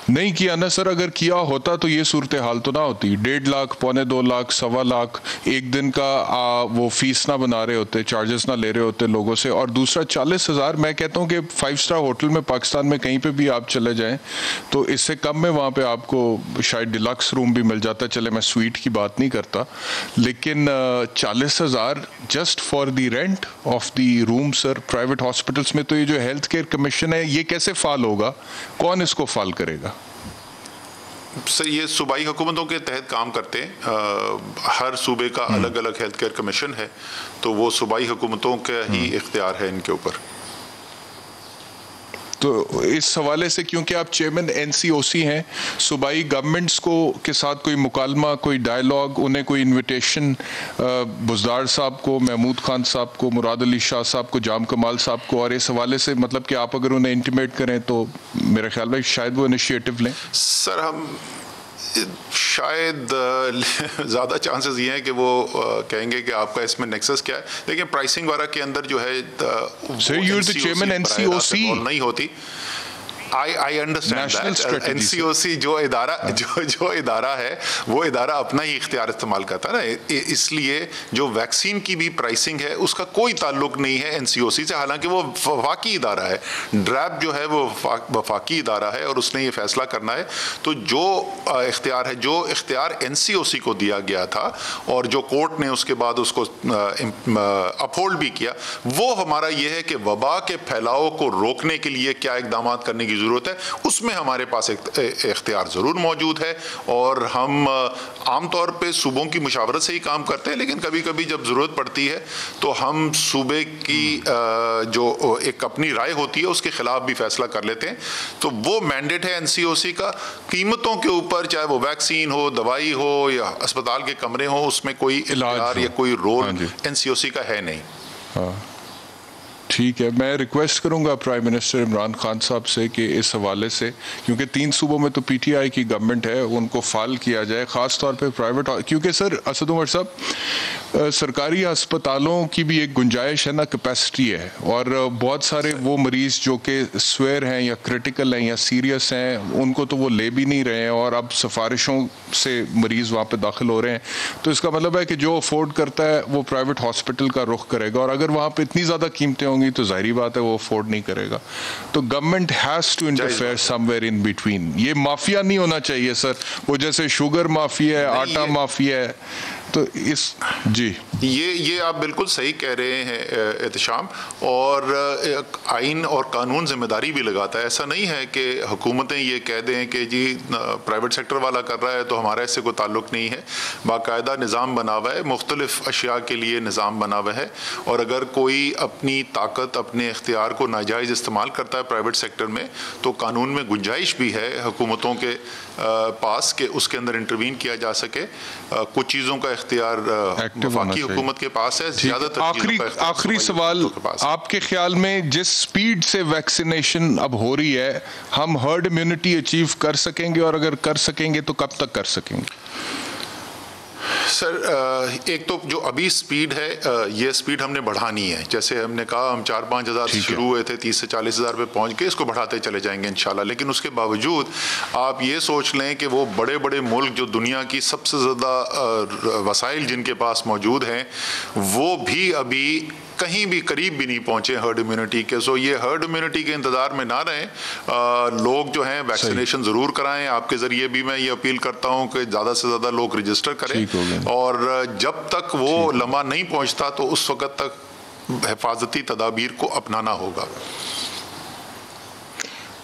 नहीं किया ना सर, अगर किया होता तो ये सूरत हाल तो ना होती। 1.5 लाख, 1.25 लाख, 1.25 लाख एक दिन का वो फीस ना बना रहे होते, चार्जेस ना ले रहे होते लोगों से। और दूसरा 40,000, मैं कहता हूँ कि 5 स्टार होटल में पाकिस्तान में कहीं पे भी आप चले जाएं तो इससे कम में वहाँ पे आपको शायद डिलक्स रूम भी मिल जाता है। चले मैं स्वीट की बात नहीं करता, लेकिन 40,000 just for the rent of the room sir private hospitals में। तो ये जो हेल्थ केयर कमीशन है ये कैसे फाल होगा, कौन इसको फाल करेगा? सर, ये सूबाई हुकूमतों के तहत काम करते हैं, हर सूबे का अलग अलग हेल्थ केयर कमीशन है, तो वो सूबाई हुकूमतों का ही इख्तियार है इनके ऊपर। तो इस हवाले से क्योंकि आप चेयरमैन NCOC हैं, सूबाई गवर्नमेंट्स को के साथ कोई मुकालमा, कोई डायलॉग, उन्हें कोई इन्विटेशन बुज़दार साहब को, महमूद खान साहब को, मुराद अली शाह साहब को, जाम कमाल साहब को, और इस हवाले से मतलब कि आप अगर उन्हें इंटीमेट करें तो मेरे ख्याल में शायद वो इनिशिएटिव लें? सर, हम शायद ज़्यादा चांसेस ये हैं कि वो कहेंगे कि आपका इसमें नेक्सस क्या है। लेकिन प्राइसिंग वगैरह के अंदर जो है चेयरमैन NCOC नहीं होती। I understand that NCOC जो इदारा है वो इदारा अपना ही इख्तियार इस्तेमाल करता है ना, इसलिए जो वैक्सीन की भी प्राइसिंग है उसका कोई ताल्लुक नहीं है NCOC से, हालांकि वो वफाकी इदारा है। ड्रैप जो है वो वफाकी इदारा है और उसने ये फैसला करना है। तो जो इख्तियार NCOC को दिया गया था और जो कोर्ट ने उसके बाद उसको अपहोल्ड भी किया, वो हमारा ये है कि वबा के फैलाव को रोकने के लिए क्या इकदाम करने की ज़रूरत है, उसमें हमारे पास इख्तियार ज़रूर मौजूद है। और हम आमतौर पे सूबों की मुशावरत से ही काम करते हैं, लेकिन कभी कभी जब ज़रूरत पड़ती है तो हम सूबे की जो एक अपनी राय होती है उसके ख़िलाफ़ भी फैसला कर लेते हैं। तो वो मैंडेट है NCOC का। कीमतों के ऊपर, चाहे वो वैक्सीन हो, दवाई हो या अस्पताल के कमरे हो, उसमें कोई इख्तियार या कोई रोल NCOC का है नहीं। ठीक है, मैं रिक्वेस्ट करूंगा प्राइम मिनिस्टर इमरान खान साहब से कि इस हवाले से, क्योंकि 3 सूबों में तो PTI की गवर्नमेंट है, उनको फाल किया जाए, ख़ास तौर पे प्राइवेट। क्योंकि सर असद उमर साहब, सरकारी अस्पतालों की भी एक गुंजाइश है ना, कैपेसिटी है, और बहुत सारे वो मरीज़ जो कि स्वेयर हैं या क्रिटिकल हैं या सीरियस हैं, उनको तो वो ले भी नहीं रहे हैं, और अब सिफारिशों से मरीज़ वहाँ पे दाखिल हो रहे हैं। तो इसका मतलब है कि जो अफोर्ड करता है वो प्राइवेट हॉस्पिटल का रुख करेगा, और अगर वहाँ पे इतनी ज़्यादा कीमतें होंगी तो जाहिर बात है वो अफोर्ड नहीं करेगा। तो government has to interfere somewhere in between. ये माफिया नहीं होना चाहिए सर, वो जैसे शुगर माफिया है, आटा माफिया है, तो इस ये आप बिल्कुल सही कह रहे हैं एहतशाम, और आइन और कानून जिम्मेदारी भी लगाता है। ऐसा नहीं है कि हुकूमतें ये कह दें कि जी प्राइवेट सेक्टर वाला कर रहा है तो हमारा इससे कोई ताल्लुक़ नहीं है। बाकायदा निज़ाम बना हुआ है, मुख्तलिफ अशिया के लिए निज़ाम बना हुआ है, और अगर कोई अपनी ताकत, अपने इख्तियार को नाजायज़ इस्तेमाल करता है प्राइवेट सेक्टर में, तो कानून में गुंजाइश भी है हुकूमतों के पास कि उसके अंदर इंटरवीन किया जा सके। कुछ चीज़ों का इख्तियार वफाकी हुकूमत के पास है, ज़्यादातर आखिरी सवाल आपके ख्याल में, जिस स्पीड से वैक्सीनेशन अब हो रही है, हम हर्ड इम्यूनिटी अचीव कर सकेंगे, और अगर कर सकेंगे तो कब तक कर सकेंगे? सर, एक तो जो अभी स्पीड है, ये स्पीड हमने बढ़ानी है। जैसे हमने कहा, हम 4-5 हज़ार से शुरू हुए थे, 30 से 40 हज़ार पे पहुँच के इसको बढ़ाते चले जाएंगे इंशाल्लाह। लेकिन उसके बावजूद आप ये सोच लें कि वो बड़े बड़े मुल्क जो दुनिया की सबसे ज़्यादा वसाइल जिनके पास मौजूद हैं, वो भी अभी कहीं भी करीब भी नहीं पहुंचे हर्ड इम्यूनिटी के। सो ये हर्ड इम्यूनिटी के इंतज़ार में ना रहें, लोग जो हैं वैक्सीनेशन ज़रूर कराएं। आपके ज़रिए भी मैं ये अपील करता हूं कि ज़्यादा से ज़्यादा लोग रजिस्टर करें, और जब तक वो लम्हा नहीं पहुंचता तो उस वक़्त तक हिफाजती तदाबीर को अपनाना होगा।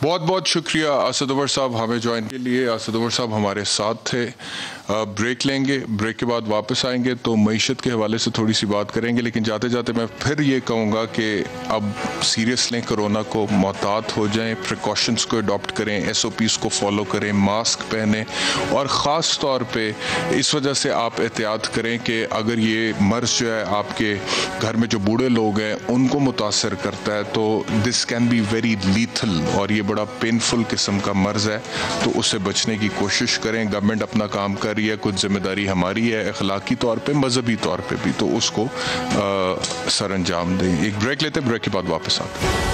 बहुत बहुत शुक्रिया असद उमर साहब हमें ज्वाइन के लिए। असद उमर साहब हमारे साथ थे। ब्रेक लेंगे, ब्रेक के बाद वापस आएंगे तो मईशत के हवाले से थोड़ी सी बात करेंगे। लेकिन जाते जाते मैं फिर ये कहूँगा कि अब सीरियस लें कोरोना को, मोहतात हो जाएं, प्रिकॉशंस को अडॉप्ट करें, SOPs को फॉलो करें, मास्क पहने, और ख़ास तौर पे इस वजह से आप एहतियात करें कि अगर ये मर्ज़ जो है आपके घर में जो बूढ़े लोग हैं उनको मुतासर करता है तो this can be very lethal, और ये बड़ा पेनफुल किस्म का मर्ज़ है। तो उससे बचने की कोशिश करें। गवर्नमेंट अपना काम कर रही है, कुछ जिम्मेदारी हमारी है अखलाकी तौर पे, मजहबी तौर पे भी, तो उसको सर अंजाम दें। एक ब्रेक लेते, ब्रेक के बाद वापस आते हैं।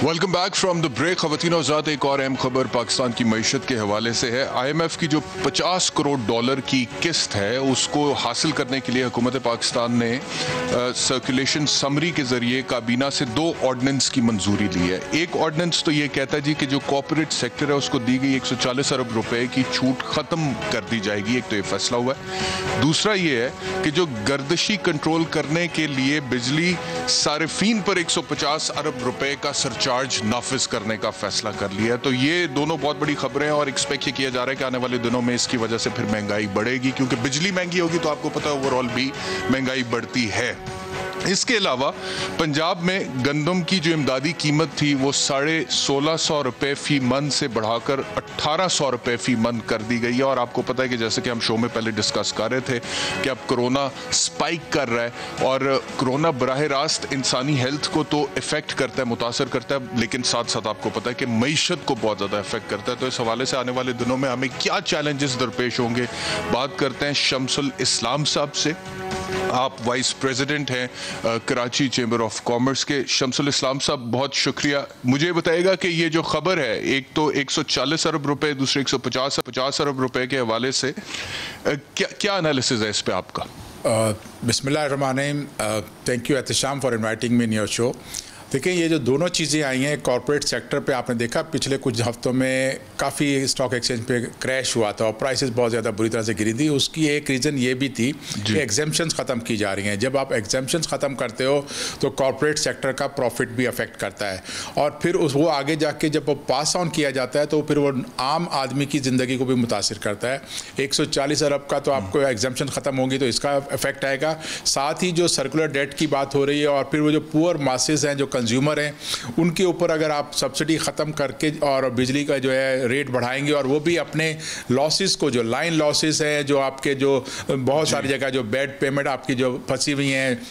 Welcome back from the break. ख़वातीन और ज़ात, एक और अहम खबर पाकिस्तान की मईशत के हवाले से है। IMF की जो $50 करोड़ की किस्त है उसको हासिल करने के लिए हुकूमत पाकिस्तान ने सर्कुलेशन समरी के ज़रिए काबीना से 2 ऑर्डिनेंस की मंजूरी ली है। एक ऑर्डिनेंस तो ये कहता है जी कि जो कॉर्पोरेट सेक्टर है उसको दी गई 140 अरब रुपए की छूट ख़त्म कर दी जाएगी। एक तो ये फैसला हुआ है। दूसरा ये है कि जो गर्दिशी कंट्रोल करने के लिए बिजली सारिफीन पर 150 अरब रुपए का सरचार्ज नाफिज करने का फैसला कर लिया। तो ये दोनों बहुत बड़ी खबरें हैं, और एक्सपेक्ट किया जा रहा है कि आने वाले दिनों में इसकी वजह से फिर महंगाई बढ़ेगी, क्योंकि बिजली महंगी होगी तो आपको पता है ओवरऑल भी महंगाई बढ़ती है। इसके अलावा पंजाब में गंदम की जो इमदादी कीमत थी वो 1650 रुपए फी मन से बढ़ाकर 1800 रुपए फी मन कर दी गई है। और आपको पता है कि जैसे कि हम शो में पहले डिस्कस कर रहे थे कि अब कोरोना स्पाइक कर रहा है, और कोरोना बराह रास्त इंसानी हेल्थ को तो इफेक्ट करता है, मुतासर करता है, लेकिन साथ साथ आपको पता है कि मईशत को बहुत ज़्यादा इफेक्ट करता है। तो इस हवाले से आने वाले दिनों में हमें क्या चैलेंजेस दरपेश होंगे, बात करते हैं शमसुल इस्लाम साहब से। आप वाइस प्रेसिडेंट हैं कराची चैम्बर ऑफ कॉमर्स के। शमसुल इस्लाम साहब, बहुत शुक्रिया। मुझे बताइएगा कि ये जो खबर है, एक तो 140 अरब रुपए, दूसरे 150 अरब रुपए के हवाले से क्या एनालिसिस है इस पे आपका? बिस्मिल्लाहिर्रहमानिर्रहीम। Thank you Ehtesham for inviting me in your show. देखिए, ये जो दोनों चीज़ें आई हैं कॉर्पोरेट सेक्टर पे, आपने देखा पिछले कुछ हफ्तों में काफ़ी स्टॉक एक्सचेंज पे क्रैश हुआ था और प्राइसेस बहुत ज़्यादा बुरी तरह से गिरी थी। उसकी एक रीज़न ये भी थी कि एग्जेम्पशंस ख़त्म की जा रही हैं। जब आप एग्जेम्पशंस ख़त्म करते हो तो कॉर्पोरेट सेक्टर का प्रॉफिट भी अफेक्ट करता है, और फिर वो आगे जाके जब वो पास ऑन किया जाता है तो फिर वो आम आदमी की ज़िंदगी को भी मुतासिर करता है। 140 अरब का तो आपको एग्जेम्पशन ख़त्म होगी तो इसका इफेक्ट आएगा। साथ ही जो सर्कुलर डेट की बात हो रही है, और फिर वो जो पुअर मासेस हैं, जो कंज्यूमर हैं, उनके ऊपर अगर आप सब्सिडी ख़त्म करके और बिजली का जो है रेट बढ़ाएंगे, और वो भी अपने लॉसेस को, जो लाइन लॉसेस हैं, जो आपके जो बहुत सारी जगह जो बैड पेमेंट आपकी जो फंसी हुई हैं,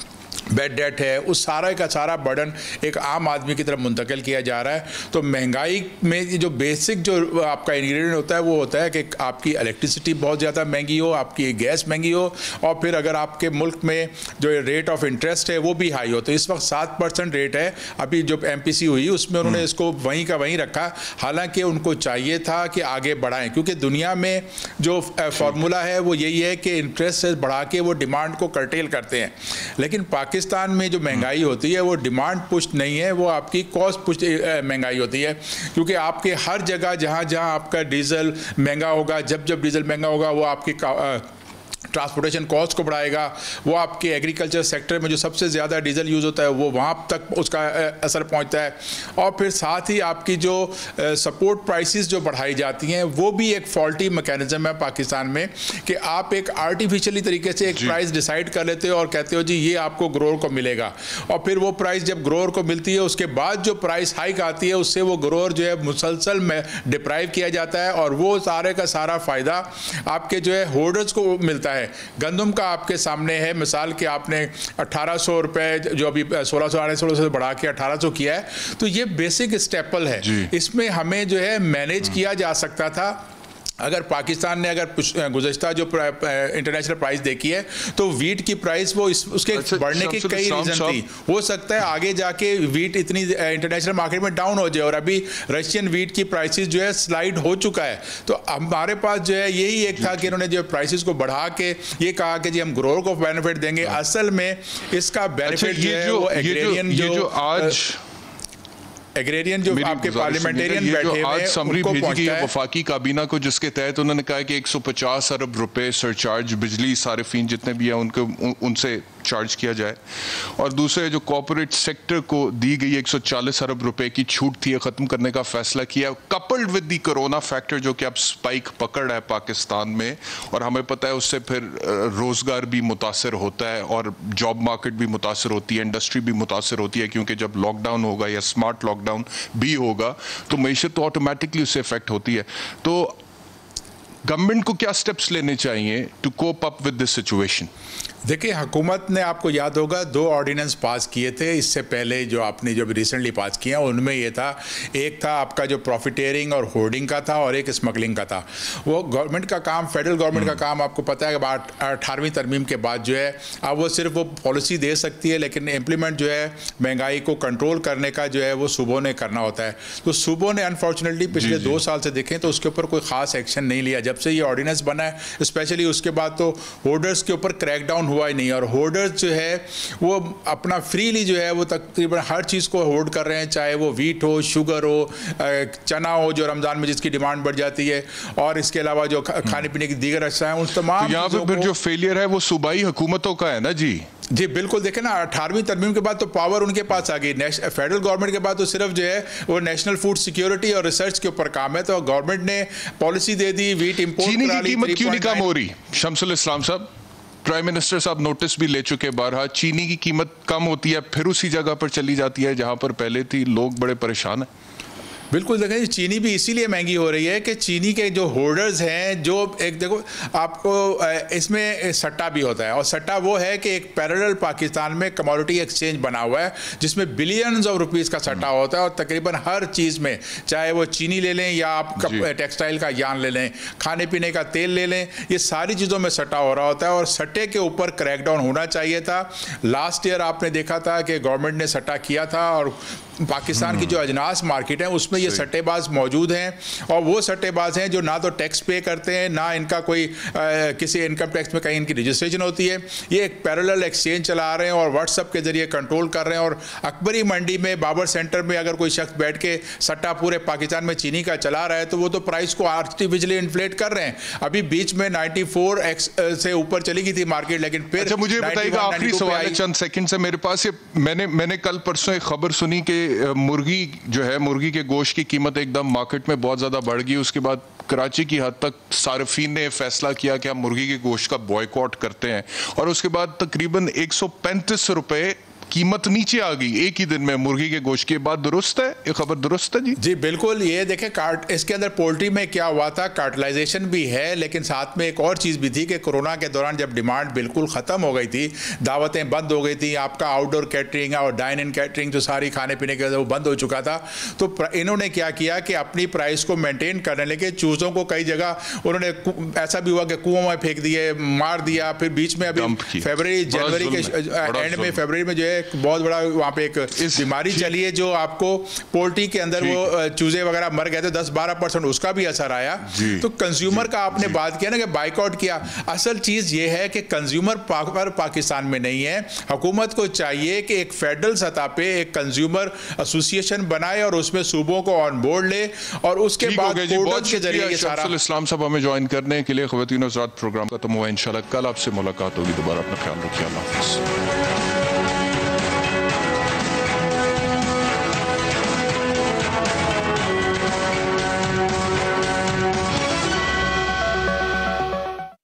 बैड डेट है, उस सारा का सारा बर्डन एक आम आदमी की तरफ मुंतकिल किया जा रहा है। तो महंगाई में जो बेसिक जो आपका इंग्रेडिएंट होता है वो होता है कि आपकी इलेक्ट्रिसिटी बहुत ज़्यादा महंगी हो, आपकी गैस महंगी हो, और फिर अगर आपके मुल्क में जो रेट ऑफ इंटरेस्ट है वो भी हाई हो। तो इस वक्त 7% रेट है, अभी जो MPC हुई उसमें उन्होंने इसको वहीं का वहीं रखा, हालांकि उनको चाहिए था कि आगे बढ़ाएं, क्योंकि दुनिया में जो फार्मूला है वो यही है कि इंटरेस्ट बढ़ा के वो डिमांड को कर्टेल करते हैं। लेकिन पाकिस्तान में जो महंगाई होती है वो डिमांड पुश्ड नहीं है, वो आपकी कॉस्ट पुश्ड महंगाई होती है, क्योंकि आपके हर जगह जहाँ जहाँ आपका डीजल महंगा होगा, जब जब डीजल महंगा होगा वो आपकी ट्रांसपोर्टेशन कॉस्ट को बढ़ाएगा, वो आपके एग्रीकल्चर सेक्टर में जो सबसे ज़्यादा डीजल यूज़ होता है वो वहाँ तक उसका असर पहुँचता है। और फिर साथ ही आपकी जो सपोर्ट प्राइसेस जो बढ़ाई जाती हैं वो भी एक फॉल्टी मैकेनिज्म है पाकिस्तान में, कि आप एक आर्टिफिशियली तरीके से एक प्राइस डिसाइड कर लेते हो और कहते हो जी ये आपको ग्रोअर को मिलेगा, और फिर वो प्राइस जब ग्रोअर को मिलती है उसके बाद जो प्राइस हाइक आती है उससे वो ग्रोअर जो है मुसलसल में डिप्राइव किया जाता है, और वो सारे का सारा फ़ायदा आपके जो है होल्डर्स को मिलता है। गंदम का आपके सामने है मिसाल कि आपने 1800 रुपए जो अभी 1600 से बढ़ा के 1800 किया है, तो ये बेसिक स्टेपल है, इसमें हमें जो है मैनेज किया जा सकता था। अगर पाकिस्तान ने अगर गुज़श्ता जो इंटरनेशनल प्राइस देखी है तो वीट की प्राइस वो उसके बढ़ने की कई रीज़न थी, हो सकता है आगे जाके वीट इतनी इंटरनेशनल मार्केट में डाउन हो जाए, और अभी रशियन वीट की प्राइसेस जो है स्लाइड हो चुका है। तो हमारे पास जो है यही एक था कि इन्होंने जो प्राइसेस को बढ़ा के ये कहा कि जी हम ग्रोअर को बेनिफिट देंगे, असल में इसका बेनिफिट जो है वो एग्रेरियन जो आज एग्रेरियन जो आपके पार्लियामेंटेरियन बैठे हुए आज समरी भेजी गई वफाकी काबीना को, जिसके तहत उन्होंने कहा कि 150 अरब रुपए सरचार्ज बिजली सारिफीन जितने भी हैं उनसे चार्ज किया जाए, और दूसरे जो कॉर्पोरेट सेक्टर को दी गई 140 अरब रुपए की छूट थी खत्म करने का फैसला किया, coupled with the corona factor जो कि अब स्पाइक पकड़ है पाकिस्तान में, और हमें पता है उससे फिर रोजगार भी मुतासर होता है और जॉब मार्केट भी मुतासर होती है, इंडस्ट्री भी मुतासर होती है, क्योंकि जब लॉकडाउन होगा या स्मार्ट लॉकडाउन भी होगा तो मईशत तो ऑटोमेटिकली उससे इफेक्ट होती है। तो गवर्नमेंट को क्या स्टेप्स लेने चाहिए to cope up with this situation? देखिए, हुकूमत ने आपको याद होगा 2 ऑर्डिनेंस पास किए थे इससे पहले, जो आपने जो रिसेंटली पास किया उनमें ये था, एक था आपका जो प्रॉफिटेरिंग और होर्डिंग का था और एक स्मगलिंग का था। वो गवर्नमेंट का काम, फेडरल गवर्नमेंट का काम आपको पता है कि 18वीं तरमीम के बाद जो है अब वो सिर्फ वो पॉलिसी दे सकती है, लेकिन इम्प्लीमेंट जो है महंगाई को कंट्रोल करने का जो है वो सूबों ने करना होता है। तो सूबों ने अनफॉर्चुनेटली पिछले 2 साल से देखें तो उसके ऊपर कोई ख़ास एक्शन नहीं लिया। जब से ये ऑर्डिनेंस बना है स्पेशली उसके बाद तो होर्डर्स के ऊपर क्रैकडाउन हुआ ही नहीं, और होर्डर्स जो है वो अपना फ्रीली जो है वो तकरीबन हर चीज़ को होर्ड कर रहे हैं, चाहे वो वीट हो, शुगर हो, चना हो जो रमज़ान में जिसकी डिमांड बढ़ जाती है, और इसके अलावा जो खाने पीने की दीगर अश्या हैं उन तमाम यहाँ पे फिर जो फेलियर है वो सूबाई हुकूमतों का है ना जी। जी बिल्कुल, देखें ना 18वीं तरमीम के बाद तो पावर उनके पास आ गई, फेडरल गवर्नमेंट के बाद तो सिर्फ जो है वो नेशनल फूड सिक्योरिटी और रिसर्च के ऊपर काम है। तो गवर्नमेंट ने पॉलिसी दे दी, वीट इंपोर्ट चीनी की कीमत क्यों नहीं कम हो रही? शमसुल इस्लाम साहब, प्राइम मिनिस्टर साहब नोटिस भी ले चुके बारहा, चीनी की कीमत कम होती है फिर उसी जगह पर चली जाती है जहां पर पहले थी, लोग बड़े परेशान हैं। बिल्कुल, देखें चीनी भी इसीलिए महंगी हो रही है कि चीनी के जो होल्डर्स हैं, जो एक देखो आपको इसमें सट्टा भी होता है, और सट्टा वो है कि एक पैरेलल पाकिस्तान में कमोडिटी एक्सचेंज बना हुआ है जिसमें बिलियंस ऑफ रुपीस का सट्टा होता है, और तकरीबन हर चीज़ में, चाहे वो चीनी ले लें या आप टेक्सटाइल का यान ले लें, खाने पीने का तेल ले लें, ये सारी चीज़ों में सट्टा हो रहा होता है, और सट्टे के ऊपर क्रैकडाउन होना चाहिए था। लास्ट ईयर आपने देखा था कि गवर्नमेंट ने सट्टा किया था, और पाकिस्तान की जो अजनास मार्केट है उसमें ये सट्टेबाज मौजूद हैं, और वो सट्टेबाज हैं जो ना तो टैक्स पे करते हैं, ना इनका कोई किसी इनकम टैक्स में कहीं इनकी रजिस्ट्रेशन होती है। ये एक पैरेलल एक्सचेंज चला रहे हैं और व्हाट्सएप के जरिए कंट्रोल कर रहे हैं, और अकबरी मंडी में बाबर सेंटर में अगर कोई शख्स बैठ के सट्टा पूरे पाकिस्तान में चीनी का चला रहा है तो वो तो प्राइस को आर्टिफिशियली इन्फ्लेट कर रहे हैं। अभी बीच में 94x से ऊपर चली गई थी मार्केट, लेकिन फिर अच्छा मुझे बताइएगा, आखिरी सवाल है चंद सेकंड से मेरे पास, मैंने कल परसों एक खबर सुनी कि मुर्गी जो है, मुर्गी के गोश्त की कीमत एकदम मार्केट में बहुत ज़्यादा बढ़ गई। उसके बाद कराची की हद तक सार्फिन ने फैसला किया कि हम मुर्गी के गोश्त का बॉयकॉट करते हैं, और उसके बाद तकरीबन 135 रुपए कीमत नीचे आ गई एक ही दिन में मुर्गी के गोश्त के बाद, दुरुस्त है ये खबर? दुरुस्त है जी? जी बिल्कुल। ये देखें इसके अंदर पोल्ट्री में क्या हुआ था, कार्टलाइजेशन भी है, लेकिन साथ में एक और चीज़ भी थी कि कोरोना के दौरान जब डिमांड बिल्कुल ख़त्म हो गई थी, दावतें बंद हो गई थी, आपका आउटडोर कैटरिंग और डाइन इन कैटरिंग जो सारी खाने पीने के वो बंद हो चुका था, तो इन्होंने क्या किया कि अपनी प्राइस को मेंटेन करने लगे। चूज़ों को कई जगह उन्होंने, ऐसा भी हुआ कि कुओं में फेंक दिए, मार दिया। फिर बीच में अभी फरवरी जनवरी के एंड में, फरवरी में जो है एक बहुत बड़ा वहाँ पे एक बीमारी चली है जो आपको पोल्ट्री के अंदर वो चूजे वगैरह मर गए थे, 10-12% उसका भी असर आया। तो कंज्यूमर का आपने बात किया ना कि बाइकआउट किया, असल चीज ये है कि कंज्यूमर पावर पाकिस्तान में नहीं है। हुकूमत को चाहिए कि एक फेडरल सतह पे एक कंज्यूमर एसोसिएशन बनाए और उसमें सूबों को ऑन बोर्ड ले, और उसके बाद कोर्ट के जरिए ये सारा। इस्लाम साहब हमें ज्वाइन करने के लिए। ख़वातीन हज़रात, प्रोग्राम खत्म हुआ, इंशाल्लाह कल आपसे मुलाकात होगी दोबारा। अपना ख्याल रखिए, अल्लाह हाफ़िज़।